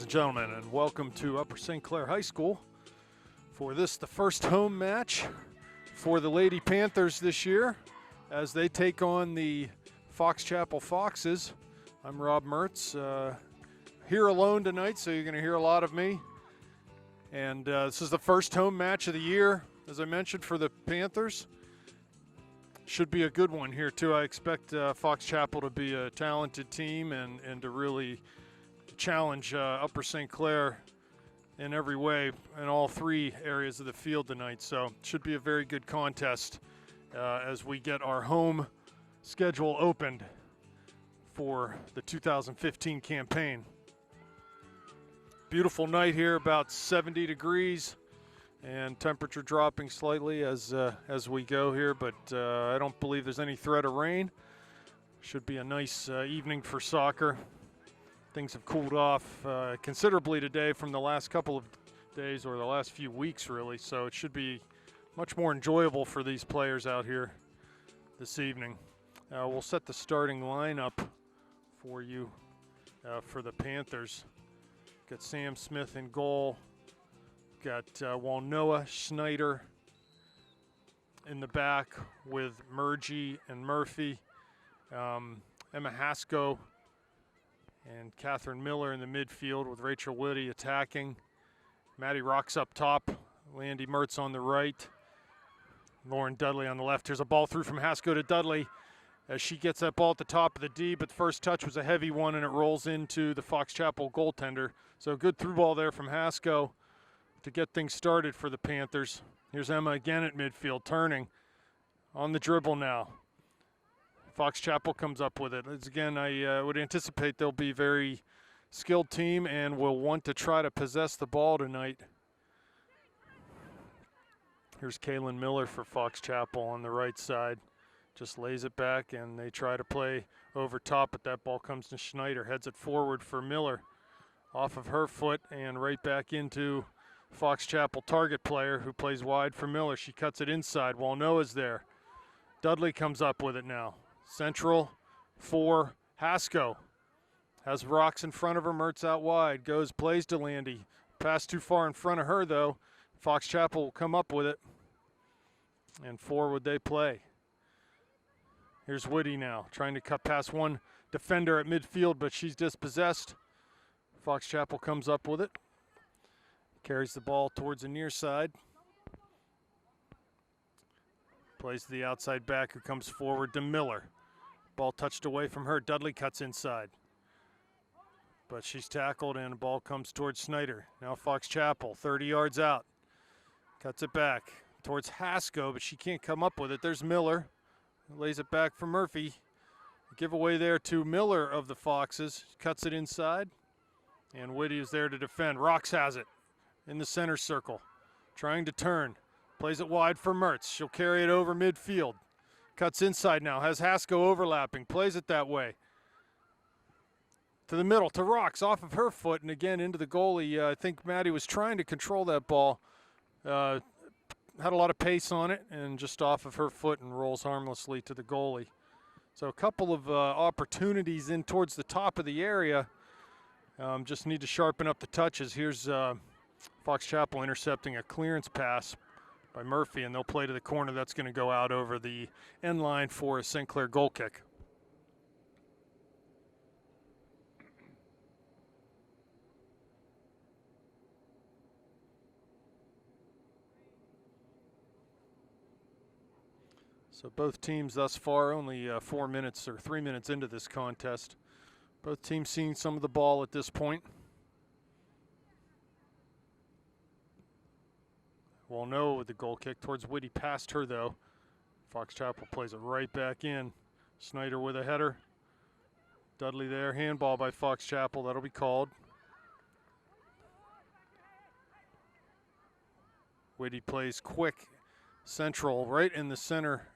ladies and gentlemen, and welcome to Upper St. Clair High School for this, the first home match for the Lady Panthers this year as they take on the Fox Chapel Foxes. I'm Rob Mertz, here alone tonight, so you're going to hear a lot of me. And this is the first home match of the year, as I mentioned, for the Panthers. Should be a good one here, too. I expect Fox Chapel to be a talented team and to really challenge Upper St. Clair in every way in all three areas of the field tonight. So it should be a very good contest as we get our home schedule opened for the 2015 campaign. Beautiful night here, about 70 degrees, and temperature dropping slightly as we go here, but I don't believe there's any threat of rain. Should be a nice evening for soccer. Things have cooled off considerably today from the last couple of days, or the last few weeks really, so it should be much more enjoyable for these players out here this evening. We'll set the starting lineup for you for the Panthers. Got Sam Smith in goal. Got Walnoa Schneider in the back with Murgy and Murphy. Emma Hasko and Catherine Miller in the midfield with Rachel Woody attacking. Maddie Rocks up top. Landy Mertz on the right. Lauren Dudley on the left. Here's a ball through from Hasko to Dudley as she gets that ball at the top of the D, but the first touch was a heavy one and it rolls into the Fox Chapel goaltender. So good through ball there from Hasko to get things started for the Panthers. Here's Emma again at midfield, turning on the dribble now. Fox Chapel comes up with it. As again, I would anticipate they'll be a very skilled team and will want to try to possess the ball tonight. Here's Kaylin Miller for Fox Chapel on the right side. Just lays it back and they try to play over top, but that ball comes to Schneider. Heads it forward for Miller. Off of her foot and right back into Fox Chapel target player who plays wide for Miller. She cuts it inside while Noah's there. Dudley comes up with it now. Central for Hasko. Has Rocks in front of her, Mertz out wide. Plays to Landy. Pass too far in front of her though. Fox Chapel will come up with it. And forward they play. Here's Woody now, trying to cut past one defender at midfield, but she's dispossessed. Fox Chapel comes up with it. Carries the ball towards the near side. Plays to the outside back who comes forward to Miller. Ball touched away from her. Dudley cuts inside. But she's tackled and the ball comes towards Snyder. Now Fox Chapel, 30 yards out. Cuts it back towards Hasko, but she can't come up with it. There's Miller. Lays it back for Murphy. Giveaway there to Miller of the Foxes. Cuts it inside. And Whitty is there to defend. Rocks has it in the center circle. Trying to turn. Plays it wide for Mertz. She'll carry it over midfield. Cuts inside now. Has Hasko overlapping. Plays it that way. To the middle, to Rocks, off of her foot, and again into the goalie. I think Maddie was trying to control that ball. Had a lot of pace on it, and just off of her foot and rolls harmlessly to the goalie. So a couple of opportunities in towards the top of the area. Just need to sharpen up the touches. Here's Fox Chapel intercepting a clearance pass by Murphy, and they'll play to the corner. That's going to go out over the end line for a St. Clair goal kick. So both teams thus far only 4 minutes or 3 minutes into this contest. Both teams seeing some of the ball at this point. Walnoa with the goal kick towards Whitty, past her though. Fox Chapel plays it right back in. Snyder with a header. Dudley there, handball by Fox Chapel, that'll be called. Whitty plays quick, central, right in the center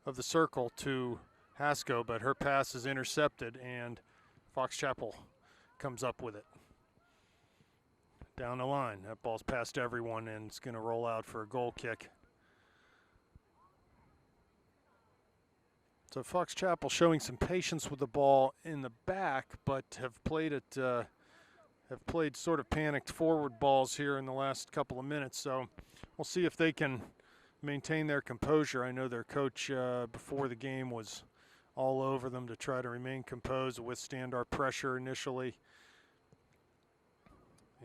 of the circle to Hasko, but her pass is intercepted and Fox Chapel comes up with it. Down the line, that ball's past everyone and it's going to roll out for a goal kick. So Fox Chapel showing some patience with the ball in the back, but have played it have played sort of panicked forward balls here in the last couple of minutes. So we'll see if they can maintain their composure. I know their coach before the game was all over them to try to remain composed, withstand our pressure initially.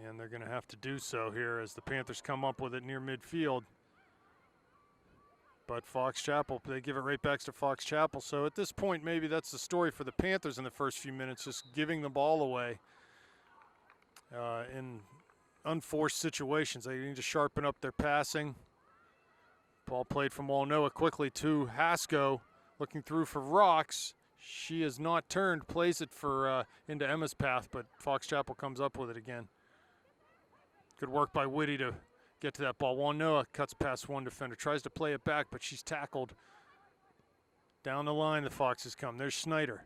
And they're going to have to do so here as the Panthers come up with it near midfield. But Fox Chapel, they give it right back to Fox Chapel. So at this point, maybe that's the story for the Panthers in the first few minutes, just giving the ball away in unforced situations. They need to sharpen up their passing. Ball played from Walnoa quickly to Hasko, looking through for Rocks. She has not turned, plays it for into Emma's path, but Fox Chapel comes up with it again. Good work by Whitty to get to that ball. Walnoa cuts past one defender, tries to play it back, but she's tackled. Down the line, the Foxes come. There's Schneider.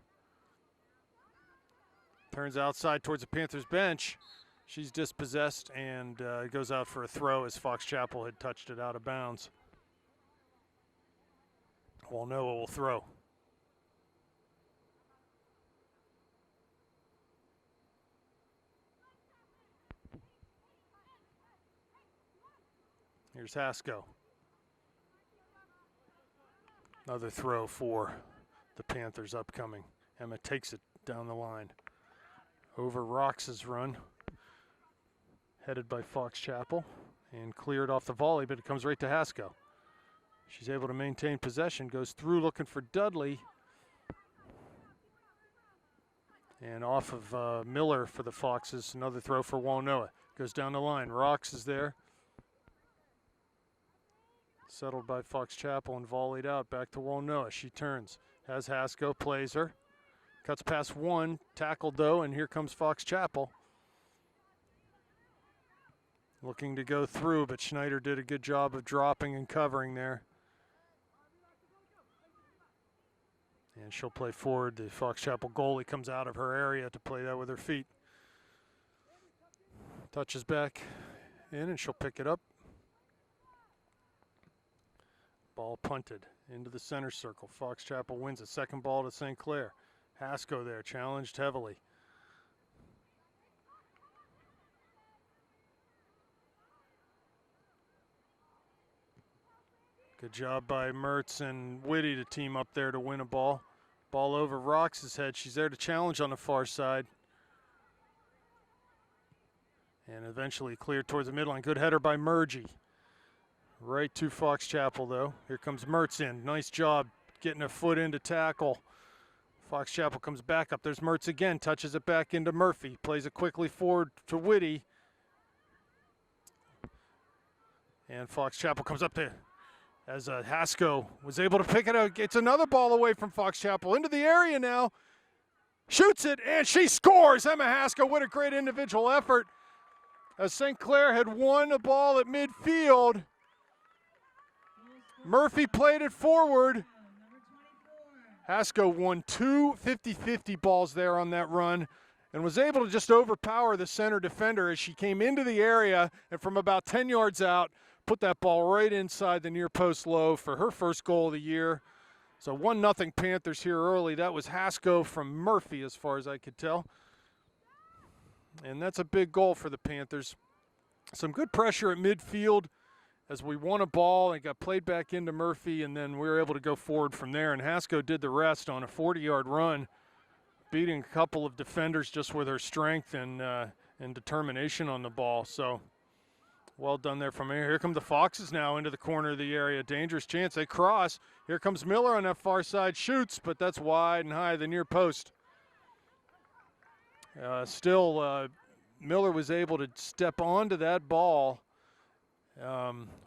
Turns outside towards the Panthers bench. She's dispossessed and goes out for a throw as Fox Chapel had touched it out of bounds. Walnoa will throw. Here's Hasko. Another throw for the Panthers upcoming. Emma takes it down the line. Over Rox's run. Headed by Fox Chapel and cleared off the volley, but it comes right to Hasko. She's able to maintain possession, goes through looking for Dudley. And off of Miller for the Foxes. Another throw for Walnoa. Goes down the line. Rox is there. Settled by Fox Chapel and volleyed out back to Walnoa. She turns, has Hasko, plays her. Cuts past one, tackled though, and here comes Fox Chapel. Looking to go through, but Schneider did a good job of dropping and covering there. And she'll play forward. The Fox Chapel goalie comes out of her area to play that with her feet. Touches back in and she'll pick it up. Ball punted into the center circle. Fox Chapel wins a second ball to St. Clair. Hasko there, challenged heavily. Good job by Mertz and Whitty to team up there to win a ball. Ball over Rox's head. She's there to challenge on the far side. And eventually cleared towards the midline. Good header by Murgy. Right to Fox Chapel, though. Here comes Mertz in. Nice job getting a foot in to tackle. Fox Chapel comes back up. There's Mertz again. Touches it back into Murphy. Plays it quickly forward to Whitty. And Fox Chapel comes up there as Hasko was able to pick it out. Gets another ball away from Fox Chapel. Into the area now. Shoots it, and she scores. Emma Hasko with a great individual effort. As St. Clair had won a ball at midfield. Murphy played it forward. Hasko won two 50-50 balls there on that run and was able to just overpower the center defender as she came into the area and from about 10 yards out, put that ball right inside the near post low for her first goal of the year. So 1-0 Panthers here early. That was Hasko from Murphy as far as I could tell. And that's a big goal for the Panthers. Some good pressure at midfield as we won a ball and got played back into Murphy, and then we were able to go forward from there. And Hasko did the rest on a 40-yard run, beating a couple of defenders just with her strength and determination on the ball. So well done there from here. Here come the Foxes now into the corner of the area. Dangerous chance. They cross. Here comes Miller on that far side. Shoots, but that's wide and high, the near post. Miller was able to step onto that ball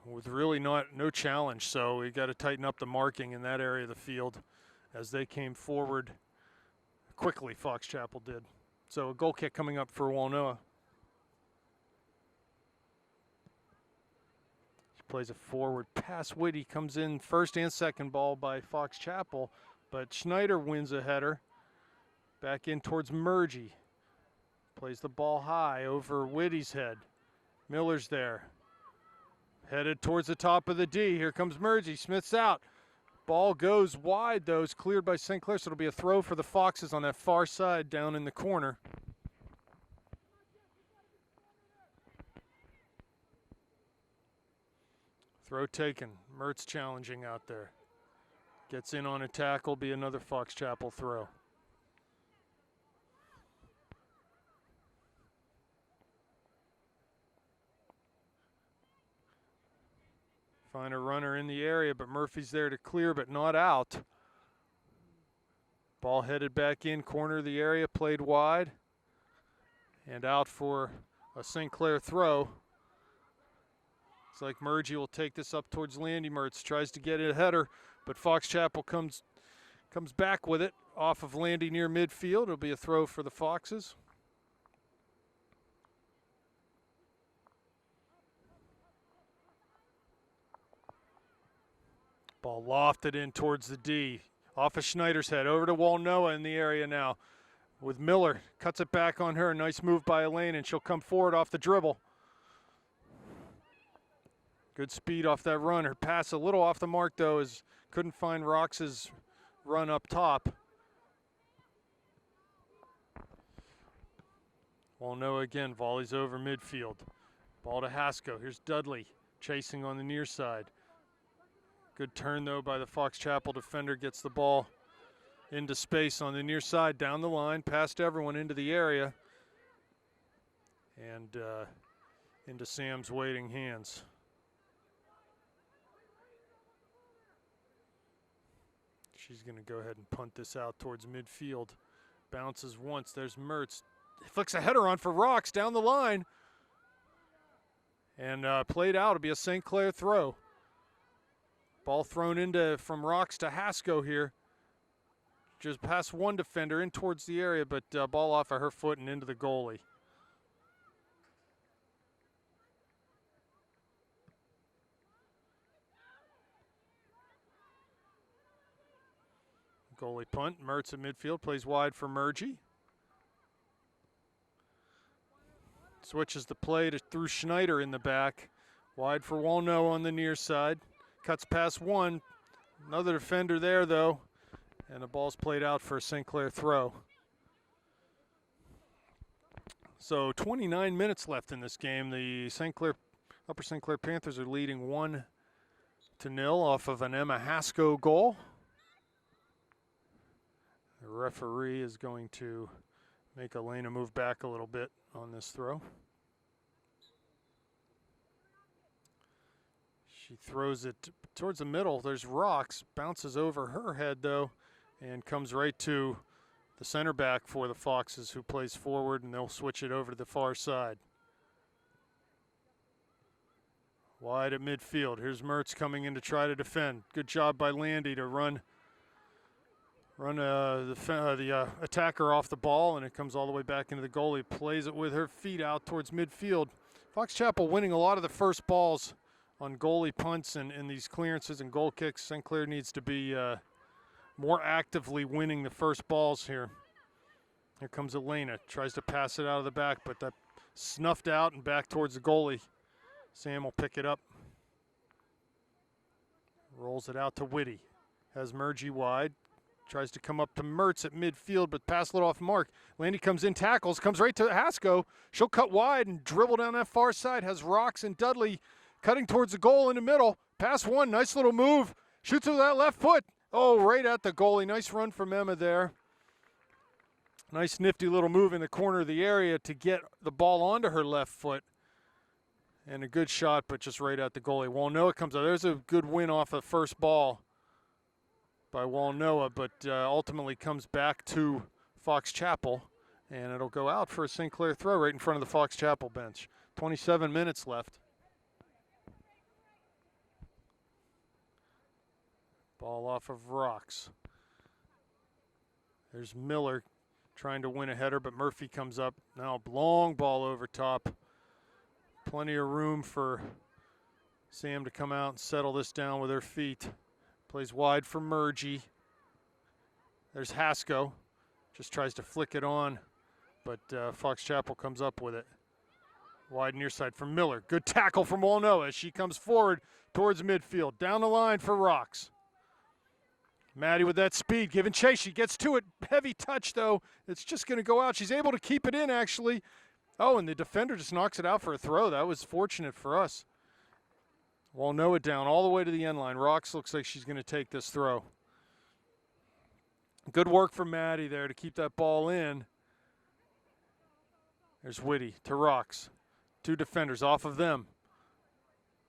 with really no challenge. So we got to tighten up the marking in that area of the field as they came forward quickly. Fox Chapel did. So a goal kick coming up for Walnoa. She plays a forward pass. Whitty comes in first and second ball by Fox Chapel, but Schneider wins a header. Back in towards Murgy. Plays the ball high over Whitty's head. Miller's there. Headed towards the top of the D. Here comes Murgy. Smith's out. Ball goes wide, though. It's cleared by St. Clair, so it'll be a throw for the Foxes on that far side down in the corner. Throw taken. Mertz challenging out there. Gets in on a tackle, be another Fox Chapel throw. Find a runner in the area, but Murphy's there to clear, but not out. Ball headed back in, corner of the area, played wide. And out for a St. Clair throw. Looks like Murgy will take this up towards Landy Mertz. Tries to get a header, but Fox Chapel comes back with it off of Landy near midfield. It'll be a throw for the Foxes. Ball lofted in towards the D. Off of Schneider's head, over to Walnoa in the area now. With Miller, cuts it back on her. Nice move by Elaine, and she'll come forward off the dribble. Good speed off that run. Her pass a little off the mark, though, as couldn't find Rox's run up top. Walnoa again, volleys over midfield. Ball to Haskell. Here's Dudley chasing on the near side. Good turn, though, by the Fox Chapel defender. Gets the ball into space on the near side, down the line, past everyone into the area, and into Sam's waiting hands. She's going to go ahead and punt this out towards midfield. Bounces once. There's Mertz. Flicks a header on for Rox down the line. And played out. It'll be a St. Clair throw. Ball thrown into from Rox to Haskell here. Just past one defender in towards the area, but ball off of her foot and into the goalie. Goalie punt. Mertz at midfield, plays wide for Murgy. Switches the play through Schneider in the back. Wide for Walnoa on the near side. Cuts past one. Another defender there, though. And the ball's played out for a St. Clair throw. So 29 minutes left in this game. The Upper St. Clair Panthers are leading 1-0 off of an Emma Haskell goal. The referee is going to make Elena move back a little bit on this throw. She throws it towards the middle. There's Rox. Bounces over her head, though, and comes right to the center back for the Foxes, who plays forward, and they'll switch it over to the far side. Wide at midfield. Here's Mertz coming in to try to defend. Good job by Landy to run the attacker off the ball, and it comes all the way back into the goalie. Plays it with her feet out towards midfield. Fox Chapel winning a lot of the first balls on goalie punts and these clearances and goal kicks. St. Clair needs to be more actively winning the first balls here. Here comes Elena. Tries to pass it out of the back, but that snuffed out and back towards the goalie. Sam will pick it up. Rolls it out to Whitty. Has Murgy wide. Tries to come up to Mertz at midfield, but pass it off mark. Landy comes in, tackles, comes right to Haskell. She'll cut wide and dribble down that far side. Has Rox and Dudley cutting towards the goal in the middle. Pass one, nice little move. Shoots with that left foot. Oh, right at the goalie. Nice run from Emma there. Nice nifty little move in the corner of the area to get the ball onto her left foot. And a good shot, but just right at the goalie. Walnoa comes out. There's a good win off the first ball by Walnoa, but ultimately comes back to Fox Chapel, and it'll go out for a St. Clair throw right in front of the Fox Chapel bench. 27 minutes left. Ball off of Rox. There's Miller trying to win a header, but Murphy comes up. Now long ball over top. Plenty of room for Sam to come out and settle this down with her feet. Plays wide for Murgy. There's Haskell. Just tries to flick it on, but Fox Chapel comes up with it. Wide near side for Miller. Good tackle from Walnoa as she comes forward towards midfield. Down the line for Rox. Maddie with that speed, giving chase. She gets to it. Heavy touch, though. It's just going to go out. She's able to keep it in, actually. Oh, and the defender just knocks it out for a throw. That was fortunate for us. Walnoa down all the way to the end line. Rocks looks like she's going to take this throw. Good work from Maddie there to keep that ball in. There's Whitty to Rocks. 2 defenders off of them.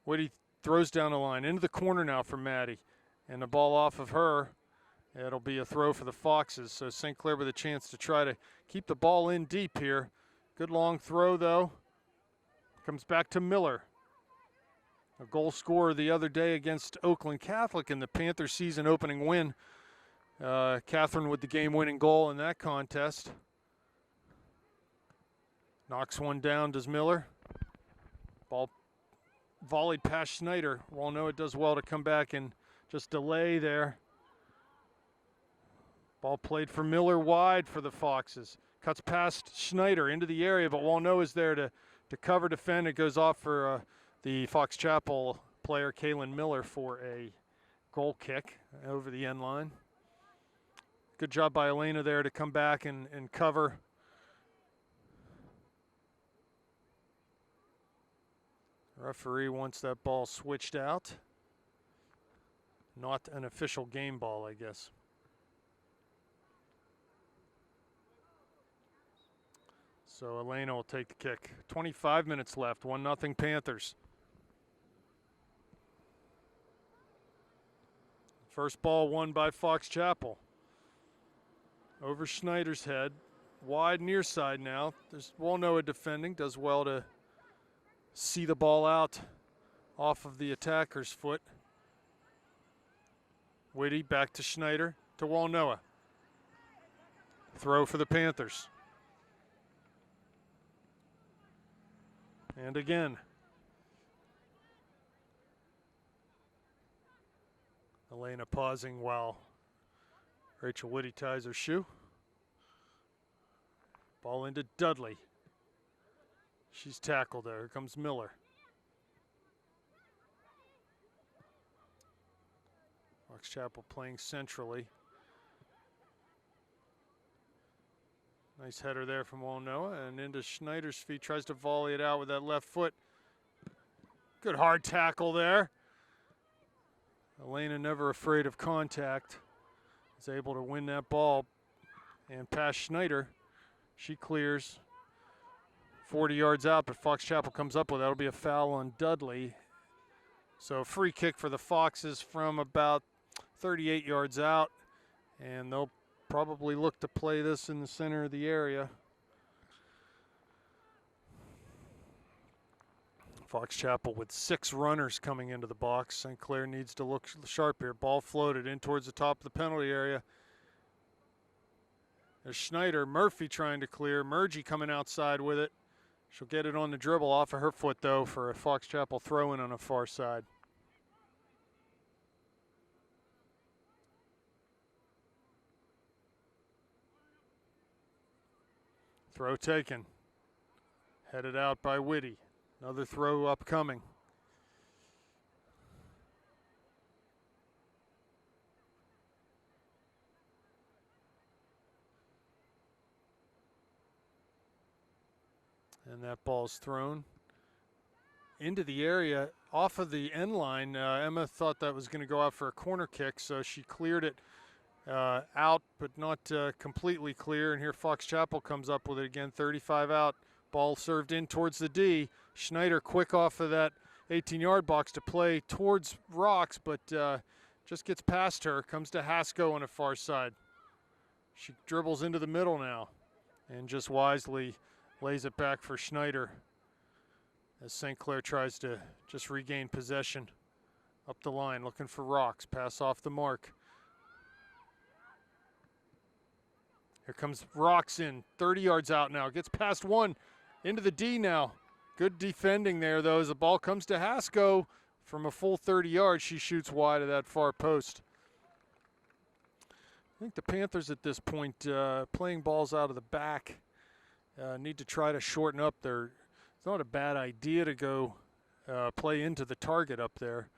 Whitty throws down the line into the corner now for Maddie. And the ball off of her. It'll be a throw for the Foxes. So St. Clair with a chance to try to keep the ball in deep here. Good long throw though. Comes back to Miller. A goal scorer the other day against Oakland Catholic in the Panthers season opening win. Catherine with the game-winning goal in that contest. Knocks one down, does Miller. Ball volleyed past Schneider. Walnoa does well to come back and just delay there. Ball played for Miller wide for the Foxes. Cuts past Schneider into the area, but Walnoa is there to cover, defend. It goes off for the Fox Chapel player, Kaylin Miller, for a goal kick over the end line. Good job by Elena there to come back and cover. Referee wants that ball switched out. Not an official game ball, I guess. So Elena will take the kick. 25 minutes left, 1-0 Panthers. First ball won by Fox Chapel. Over Schneider's head, wide near side now. There's Walnoa defending, does well to see the ball out off of the attacker's foot. Whitty back to Schneider to Walnoa. Throw for the Panthers. And again. Elena pausing while Rachel Whitty ties her shoe. Ball into Dudley. She's tackled there. Here comes Miller. Fox Chapel playing centrally. Nice header there from Walnoa and into Schneider's feet. Tries to volley it out with that left foot. Good hard tackle there. Elena, never afraid of contact, is able to win that ball and pass Schneider. She clears 40 yards out, but Fox Chapel comes up with it. That'll be a foul on Dudley. So free kick for the Foxes from about 38 yards out, and they'll probably look to play this in the center of the area. Fox Chapel with 6 runners coming into the box. St. Clair needs to look sharp here. Ball floated in towards the top of the penalty area. There's Schneider. Murphy trying to clear. Murgy coming outside with it. She'll get it on the dribble off of her foot, though, for a Fox Chapel throw-in on the far side. Throw taken. Headed out by Whitty. Another throw upcoming. And that ball's thrown into the area off of the end line. Emma thought that was going to go out for a corner kick, so she cleared it out, but not completely clear. And here Fox Chapel comes up with it again, 35 out. Ball served in towards the D. Schneider quick off of that 18-yard box to play towards Rocks, but just gets past her. Comes to Hasko on the far side. She dribbles into the middle now and just wisely lays it back for Schneider as St. Clair tries to just regain possession up the line, looking for Rocks. Pass off the mark. Here comes Rocks in, 30 yards out now. Gets past one, into the D now. Good defending there, though, as the ball comes to Hasko from a full 30 yards. She shoots wide of that far post. I think the Panthers at this point, playing balls out of the back, need to try to shorten up their. It's not a bad idea to go play into the target up there,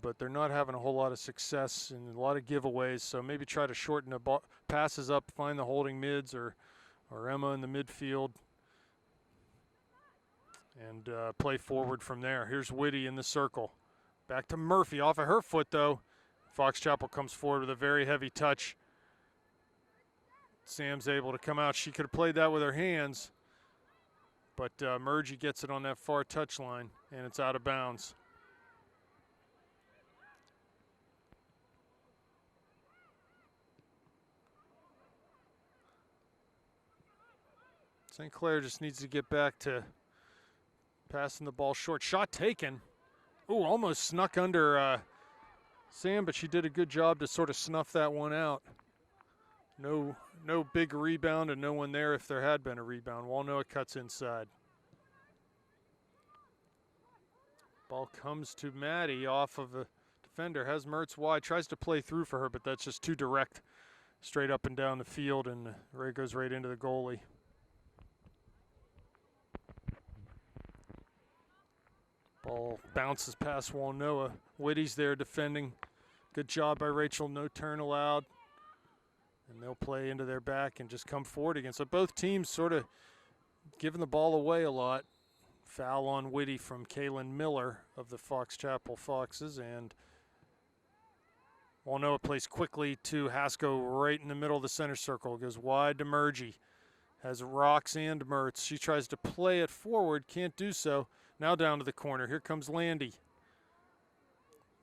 but they're not having a whole lot of success and a lot of giveaways. So maybe try to shorten the passes up, find the holding mids or Emma in the midfield, and play forward from there. Here's Whitty in the circle. Back to Murphy off of her foot, though. Fox Chapel comes forward with a very heavy touch. Sam's able to come out. She could have played that with her hands, but Murgy gets it on that far touch line, and it's out of bounds. St. Clair just needs to get back to passing the ball short. Shot taken. Ooh, almost snuck under Sam, but she did a good job to sort of snuff that one out. No big rebound and no one there if there had been a rebound. Walnoa cuts inside. Ball comes to Maddie off of a defender. Has Mertz wide. Tries to play through for her, but that's just too direct. Straight up and down the field, and Ray goes right into the goalie. Ball bounces past Walnoa. Whitty's there defending. Good job by Rachel. No turn allowed. And they'll play into their back and just come forward again. So both teams sort of giving the ball away a lot. Foul on Whitty from Kaylin Miller of the Fox Chapel Foxes. And Walnoa plays quickly to Haskell right in the middle of the center circle. Goes wide to Murgy. Has Rocks and Mertz. She tries to play it forward. Can't do so. Now down to the corner. Here comes Landy.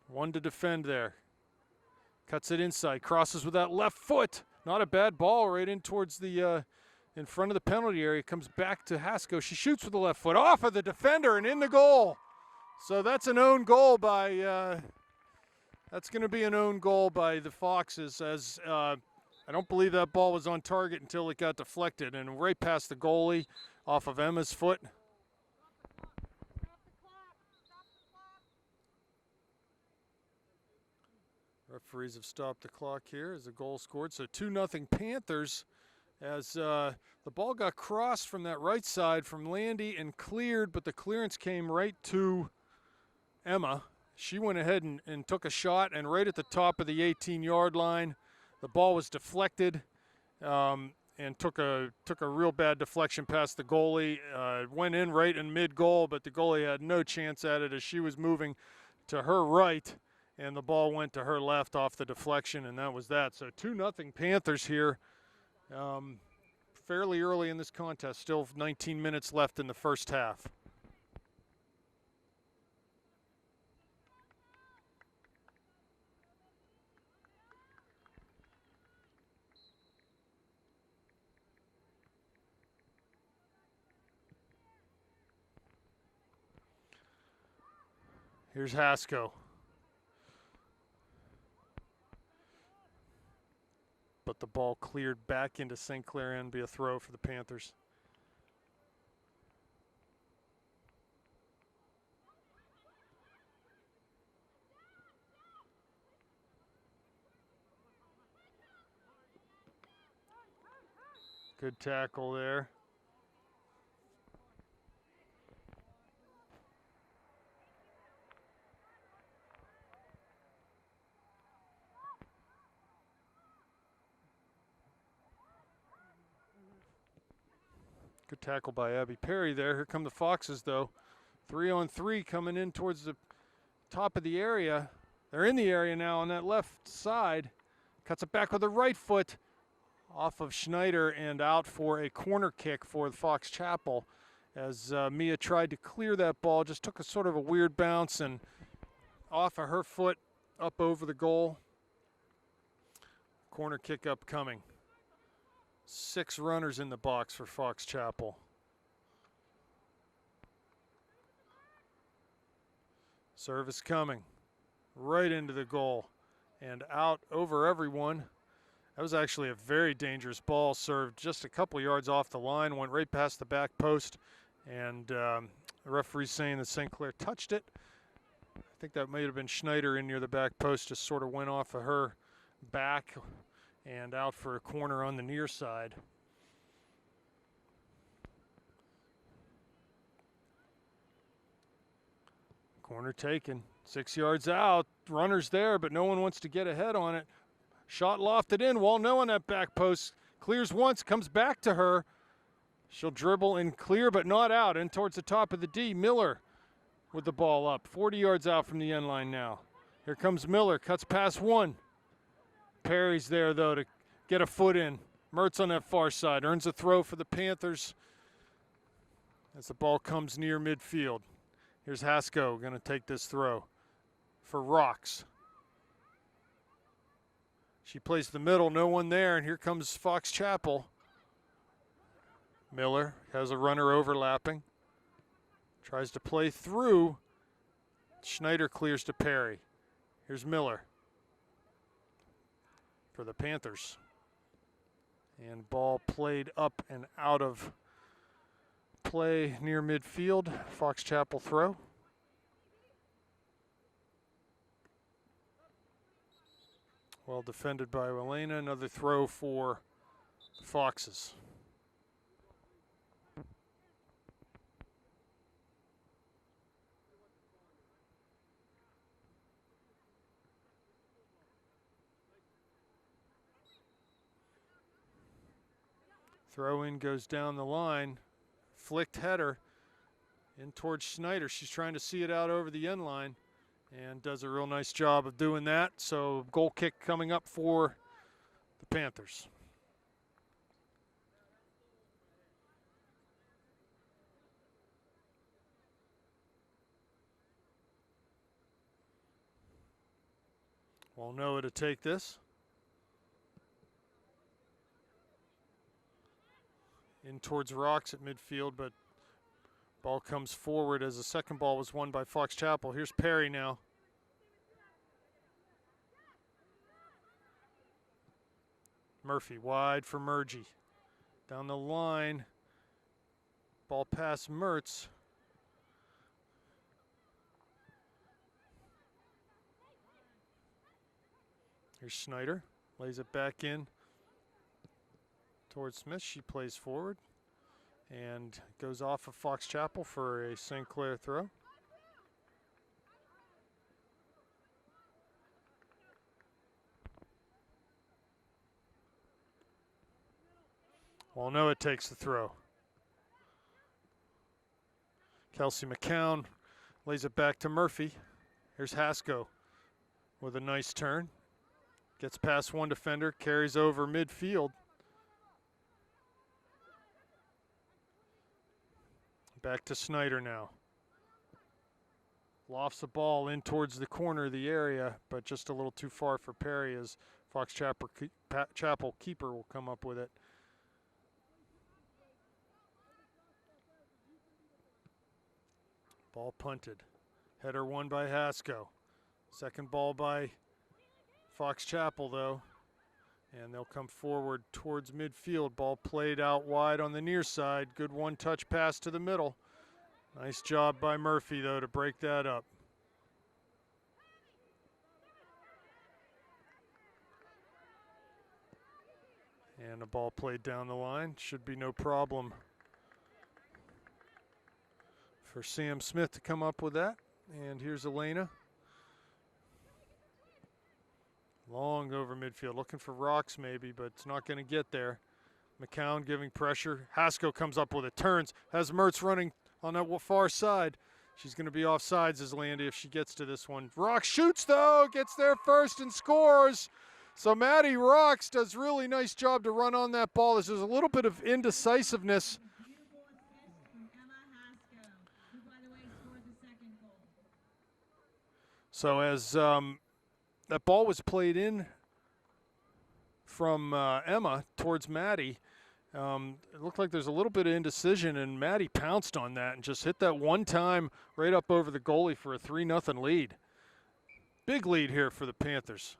One to defend there. Cuts it inside. Crosses with that left foot. Not a bad ball right in towards the in front of the penalty area. Comes back to Haskell. She shoots with the left foot off of the defender and in the goal. So that's an own goal by that's going to be an own goal by the Foxes, as I don't believe that ball was on target until it got deflected and right past the goalie off of Emma's foot. Referees have stopped the clock here as the goal scored. So 2-0 Panthers, as the ball got crossed from that right side from Landy and cleared, but the clearance came right to Emma. She went ahead and took a shot, and right at the top of the 18-yard line, the ball was deflected and took a real bad deflection past the goalie. Went in right in mid-goal, but the goalie had no chance at it as she was moving to her right. And the ball went to her left off the deflection, and that was that. So 2-0 Panthers here fairly early in this contest. Still 19 minutes left in the first half. Here's Haskell. But the ball cleared back into St. Clair and be a throw for the Panthers. Good tackle there. Good tackle by Abby Perry there. Here come the Foxes, though. 3-on-3 coming in towards the top of the area. They're in the area now on that left side. Cuts it back with the right foot off of Schneider and out for a corner kick for the Fox Chapel. As Mia tried to clear that ball, just took a sort of a weird bounce and off of her foot up over the goal. Corner kick upcoming. 6 runners in the box for Fox Chapel. Service coming right into the goal and out over everyone. That was actually a very dangerous ball, served just a couple yards off the line, went right past the back post, and the referee's saying that St. Clair touched it. I think that may have been Schneider in near the back post, just sort of went off of her back and out for a corner on the near side. Corner taken, 6 yards out, runners there, but no one wants to get ahead on it. Shot lofted in, Walnoa on that back post, clears once, comes back to her. She'll dribble and clear, but not out, in towards the top of the D. Miller with the ball up. 40 yards out from the end line now. Here comes Miller, cuts past one. Perry's there, though, to get a foot in. Mertz on that far side, earns a throw for the Panthers as the ball comes near midfield. Here's Hasko going to take this throw for Rocks. She plays the middle, no one there, and here comes Fox Chapel. Miller has a runner overlapping. Tries to play through. Schneider clears to Perry. Here's Miller for the Panthers. And ball played up and out of play near midfield. Fox Chapel throw. Well defended by Elena. Another throw for Foxes. Throw in goes down the line. Flicked header in towards Schneider. She's trying to see it out over the end line and does a real nice job of doing that. So goal kick coming up for the Panthers. Well, Noah to take this. In towards Rocks at midfield, but ball comes forward as the second ball was won by Fox Chapel. Here's Perry now. Murphy wide for Murgy. Down the line. Ball past Mertz. Here's Schneider. Lays it back in towards Smith. She plays forward and goes off of Fox Chapel for a St. Clair throw. Well, Noah takes the throw. Kelsey McCown lays it back to Murphy. Here's Hasko with a nice turn. Gets past one defender, carries over midfield. Back to Snyder now. Lofts the ball in towards the corner of the area, but just a little too far for Perry as Fox Chapel keeper will come up with it. Ball punted. Header won by Hasko. Second ball by Fox Chapel, though. And they'll come forward towards midfield. Ball played out wide on the near side. Good one-touch pass to the middle. Nice job by Murphy, though, to break that up. And the ball played down the line. Should be no problem for Sam Smith to come up with that. And here's Elena. Long over midfield, looking for Rocks maybe, but it's not going to get there. McCown giving pressure. Hasko comes up with it, turns, has Mertz running on that far side. She's going to be offsides as Landy if she gets to this one. Rocks shoots though, gets there first and scores. So Maddie Rocks does really nice job to run on that ball. There's a little bit of indecisiveness. So as that ball was played in from Emma towards Maddie, it looked like there's a little bit of indecision, and Maddie pounced on that and just hit that one time right up over the goalie for a 3-0 lead. Big lead here for the Panthers.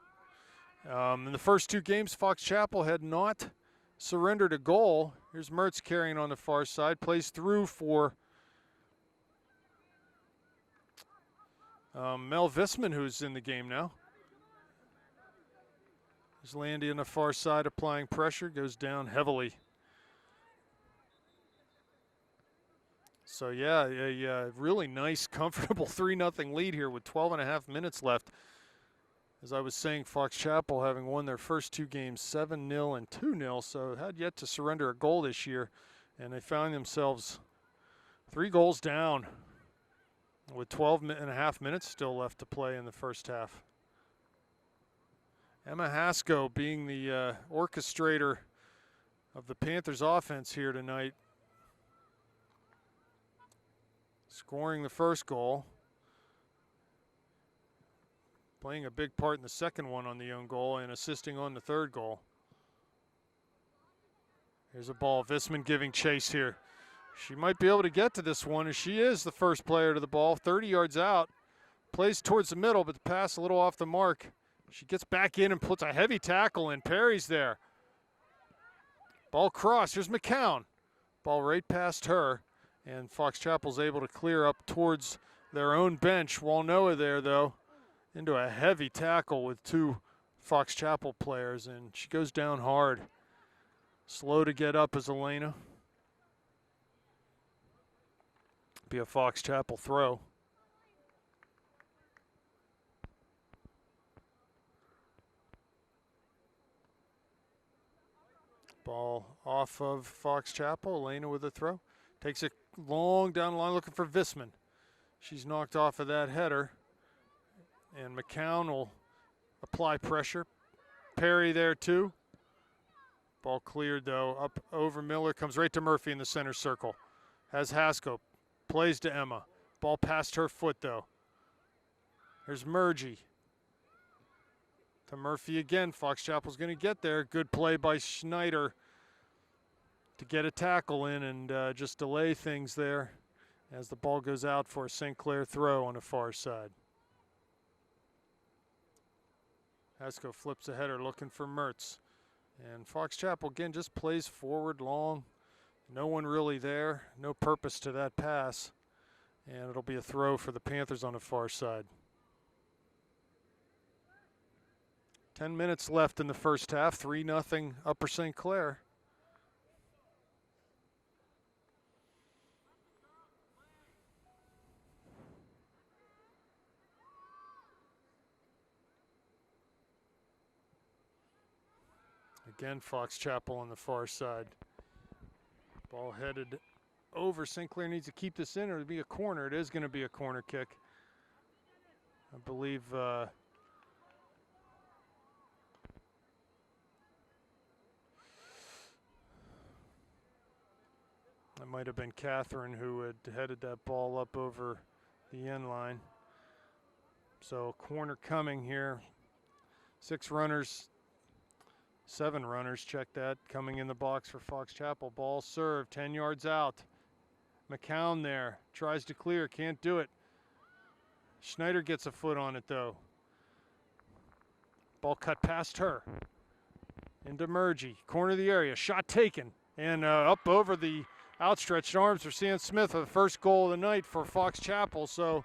In the first two games, Fox Chapel had not surrendered a goal. Here's Mertz carrying on the far side, plays through for Mel Visman, who's in the game now. There's Landy on the far side applying pressure, goes down heavily. So yeah, a really nice, comfortable 3-0 lead here with 12.5 minutes left. As I was saying, Fox Chapel having won their first two games 7-0 and 2-0, so had yet to surrender a goal this year, and they found themselves 3 goals down with 12.5 minutes still left to play in the first half. Emma Hasko being the orchestrator of the Panthers offense here tonight, scoring the first goal, playing a big part in the second one on the own goal, and assisting on the third goal. Here's a ball, Visman giving chase here. She might be able to get to this one, as she is the first player to the ball, 30 yards out. Plays towards the middle, but the pass a little off the mark. She gets back in and puts a heavy tackle in. Perry's there. Ball cross, here's McCown. Ball right past her, and Fox Chapel's able to clear up towards their own bench. Walnoa there, though, into a heavy tackle with two Fox Chapel players, and she goes down hard. Slow to get up is Elena. Be a Fox Chapel throw. Ball off of Fox Chapel. Elena with a throw. Takes it long down the line looking for Visman. She's knocked off of that header. And McCown will apply pressure. Perry there too. Ball cleared though. Up over Miller. Comes right to Murphy in the center circle. Has Hasko. Plays to Emma. Ball past her foot though. Here's Murgy. To Murphy again. Fox Chapel's going to get there. Good play by Schneider to get a tackle in and just delay things there as the ball goes out for a St. Clair throw on the far side. Hasko flips a header looking for Mertz. And Fox Chapel again just plays forward long. No one really there. No purpose to that pass. And it'll be a throw for the Panthers on the far side. 10 minutes left in the first half. 3-0 Upper St. Clair. Again, Fox Chapel on the far side. Ball headed over. St. Clair needs to keep this in, or it'll be a corner. It is going to be a corner kick. I believe that might have been Catherine who had headed that ball up over the end line. So corner coming here. 7 runners, check that, coming in the box for Fox Chapel. Ball served, 10 yards out. McCown there, tries to clear, can't do it. Schneider gets a foot on it though. Ball cut past her. Into Murgy, corner of the area, shot taken. And up over the outstretched arms for Sam Smith for the first goal of the night for Fox Chapel. So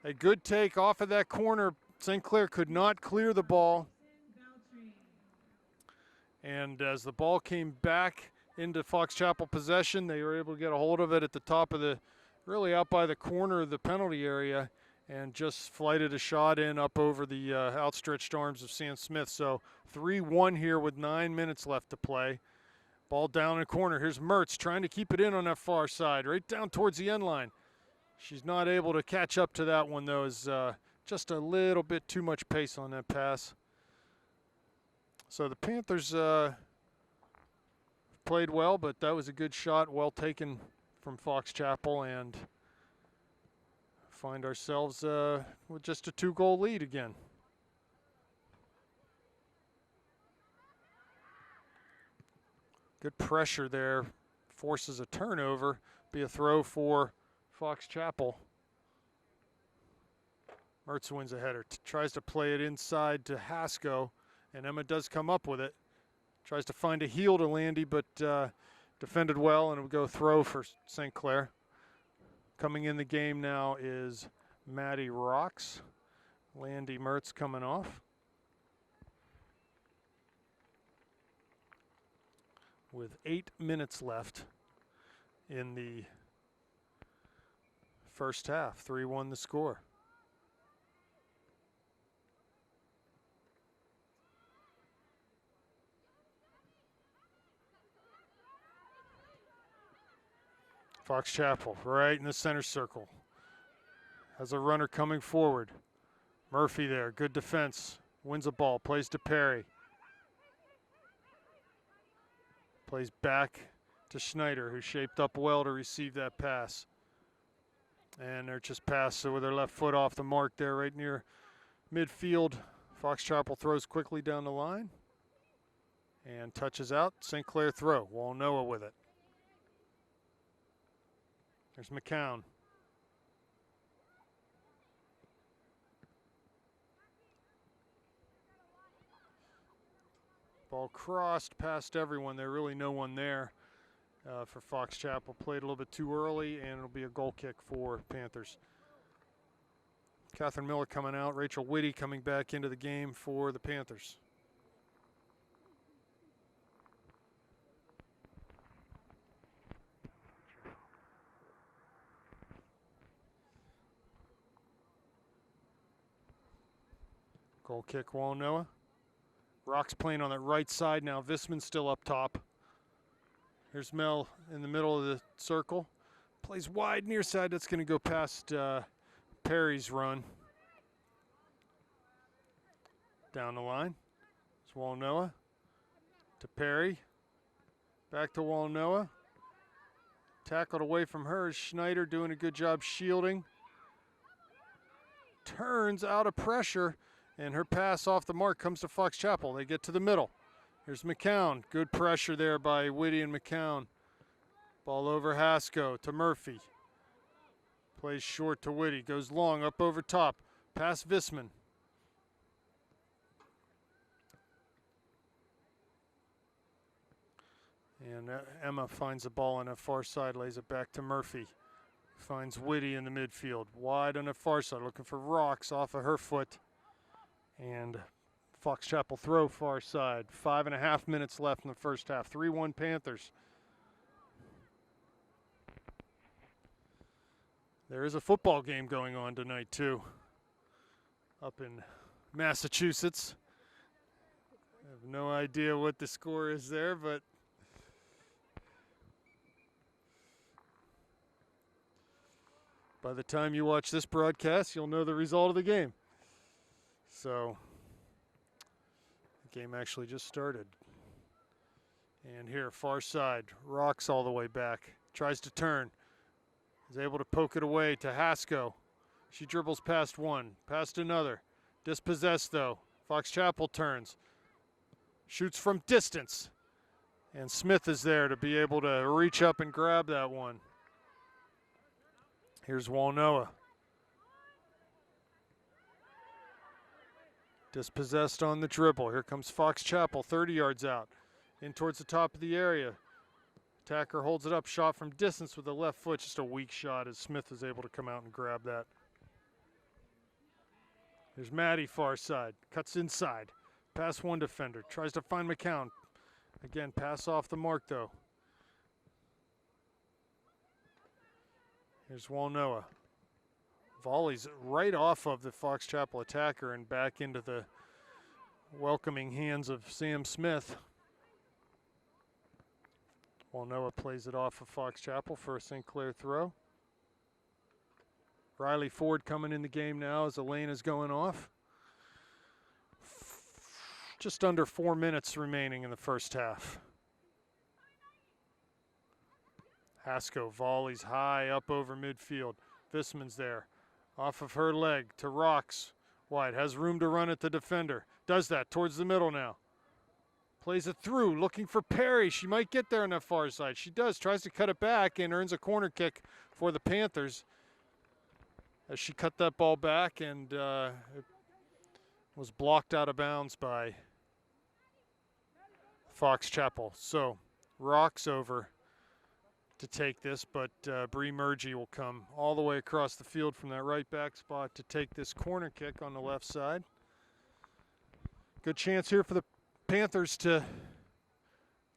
a good take off of that corner. St. Clair could not clear the ball. And as the ball came back into Fox Chapel possession, they were able to get a hold of it at the top of the, really out by the corner of the penalty area, and just flighted a shot in up over the outstretched arms of Sam Smith. So 3-1 here with 9 minutes left to play. Ball down in the corner. Here's Mertz trying to keep it in on that far side, right down towards the end line. She's not able to catch up to that one though. Is just a little bit too much pace on that pass. So the Panthers played well, but that was a good shot, well taken from Fox Chapel, and find ourselves with just a 2-goal lead again. Good pressure there, forces a turnover, be a throw for Fox Chapel. Mertz wins a header, tries to play it inside to Hasko. And Emma does come up with it. Tries to find a heel to Landy, but defended well, and it would go throw for St. Clair. Coming in the game now is Maddie Rocks. Landy Mertz coming off. With 8 minutes left in the first half. 3-1 the score. Fox Chapel right in the center circle. Has a runner coming forward. Murphy there, good defense. Wins a ball, plays to Perry. Plays back to Schneider, who shaped up well to receive that pass. And they're just passed with their left foot off the mark there right near midfield. Fox Chapel throws quickly down the line and touches out. St. Clair throw. Walnoa with it. There's McCown. Ball crossed past everyone. There really no one there for Fox Chapel. Played a little bit too early, and it'll be a goal kick for Panthers. Catherine Miller coming out. Rachel Whitty coming back into the game for the Panthers. Goal kick, Walnoa. Rock's playing on that right side now. Visman still up top. Here's Mel in the middle of the circle. Plays wide near side. That's going to go past Perry's run. Down the line. It's Walnoa to Perry. Back to Walnoa. Tackled away from her is Schneider, doing a good job shielding. Turns out of pressure. And her pass off the mark comes to Fox Chapel. They get to the middle. Here's McCown. Good pressure there by Whitty and McCown. Ball over Hasko to Murphy. Plays short to Whitty. Goes long up over top. Pass Visman. And Emma finds the ball on the far side. Lays it back to Murphy. Finds Whitty in the midfield. Wide on the far side. Looking for Rocks off of her foot. And Fox Chapel throw far side. 5.5 minutes left in the first half. 3-1 Panthers. There is a football game going on tonight too. Up in Massachusetts. I have no idea what the score is there, but by the time you watch this broadcast, you'll know the result of the game. So, the game actually just started. And here, far side, Rocks all the way back. Tries to turn. Is able to poke it away to Hasko. She dribbles past one, past another. Dispossessed though. Fox Chapel turns. Shoots from distance. And Smith is there to be able to reach up and grab that one. Here's Walnoa. Dispossessed on the dribble. Here comes Fox Chapel, 30 yards out. In towards the top of the area. Attacker holds it up, shot from distance with the left foot. Just a weak shot as Smith is able to come out and grab that. There's Maddie far side. Cuts inside. Pass one defender. Tries to find McCown. Again, pass off the mark though. Here's Walnoa. Volleys right off of the Fox Chapel attacker and back into the welcoming hands of Sam Smith. Walnoa plays it off of Fox Chapel for a St. Clair throw. Riley Ford coming in the game now as Elaine is going off. Just under 4 minutes remaining in the first half. Hasko volleys high up over midfield. Visman's there. Off of her leg to Rocks. Wide, has room to run at the defender. Does that towards the middle now. Plays it through, looking for Perry. She might get there on that far side. She does, tries to cut it back and earns a corner kick for the Panthers. As she cut that ball back and it was blocked out of bounds by Fox Chapel. So, Rocks over to take this, but Bree Murgy will come all the way across the field from that right back spot to take this corner kick on the left side. Good chance here for the Panthers to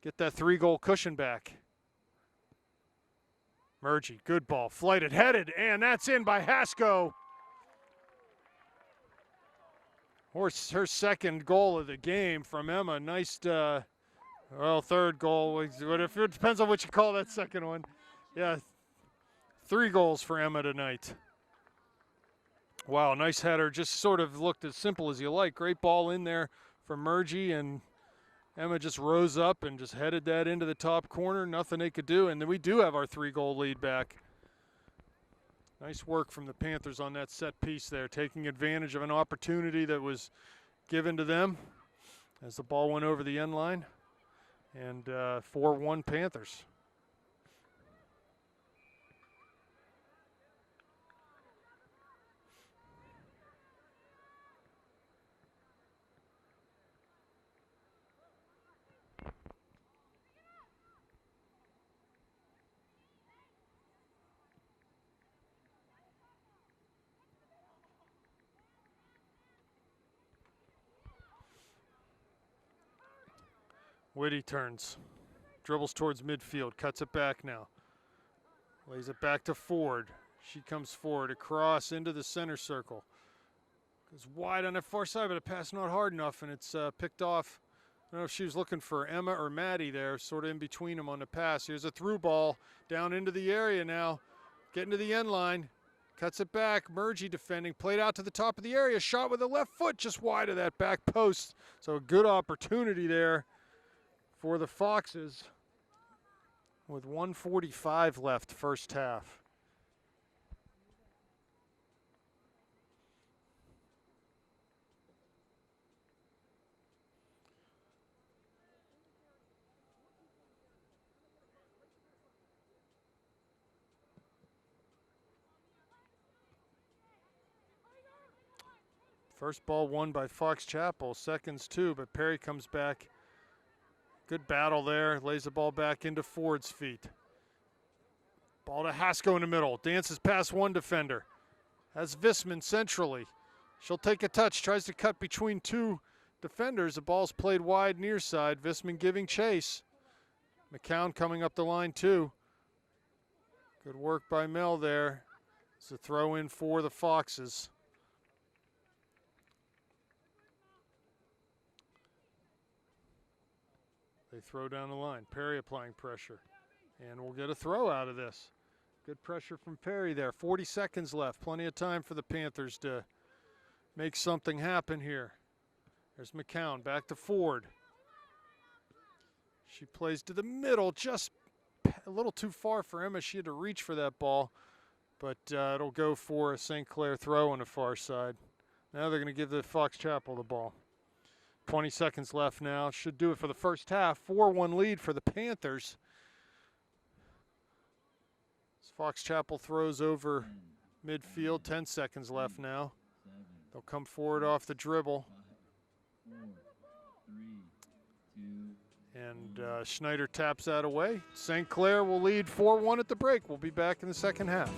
get that 3-goal cushion back. Murgy, good ball, flighted, headed, and that's in by Hasko. Her second goal of the game from Emma. Nice well, third goal, but if it depends on what you call that second one. Yeah, 3 goals for Emma tonight. Wow, nice header. Just sort of looked as simple as you like. Great ball in there from Murgy, and Emma just rose up and just headed that into the top corner. Nothing they could do, and then we do have our 3-goal lead back. Nice work from the Panthers on that set piece there, taking advantage of an opportunity that was given to them as the ball went over the end line. And 4-1 Panthers. Whitty turns, dribbles towards midfield, cuts it back now. Lays it back to Ford. She comes forward, across into the center circle. Goes wide on that far side, but the pass not hard enough, and it's picked off. I don't know if she was looking for Emma or Maddie there, sort of in between them on the pass. Here's a through ball down into the area now, getting to the end line. Cuts it back, Murgy defending, played out to the top of the area, shot with the left foot just wide of that back post. So a good opportunity there for the Foxes with 1:45 left first half. First ball won by Fox Chapel, seconds too, but Perry comes back. Good battle there, lays the ball back into Ford's feet. Ball to Hasko in the middle, dances past one defender. Has Visman centrally. She'll take a touch, tries to cut between two defenders. The ball's played wide near side, Visman giving chase. McCown coming up the line too. Good work by Mel there. It's a throw in for the Foxes. They throw down the line. Perry applying pressure. And we'll get a throw out of this. Good pressure from Perry there. 40 seconds left. Plenty of time for the Panthers to make something happen here. There's McCown back to Ford. She plays to the middle, just a little too far for Emma. She had to reach for that ball, but it'll go for a St. Clair throw on the far side. Now they're going to give the Fox Chapel the ball. 20 seconds left now. Should do it for the first half. 4-1 lead for the Panthers. As Fox Chapel throws over midfield. 10 seconds left now. They'll come forward off the dribble. And Schneider taps that away. St. Clair will lead 4-1 at the break. We'll be back in the second half.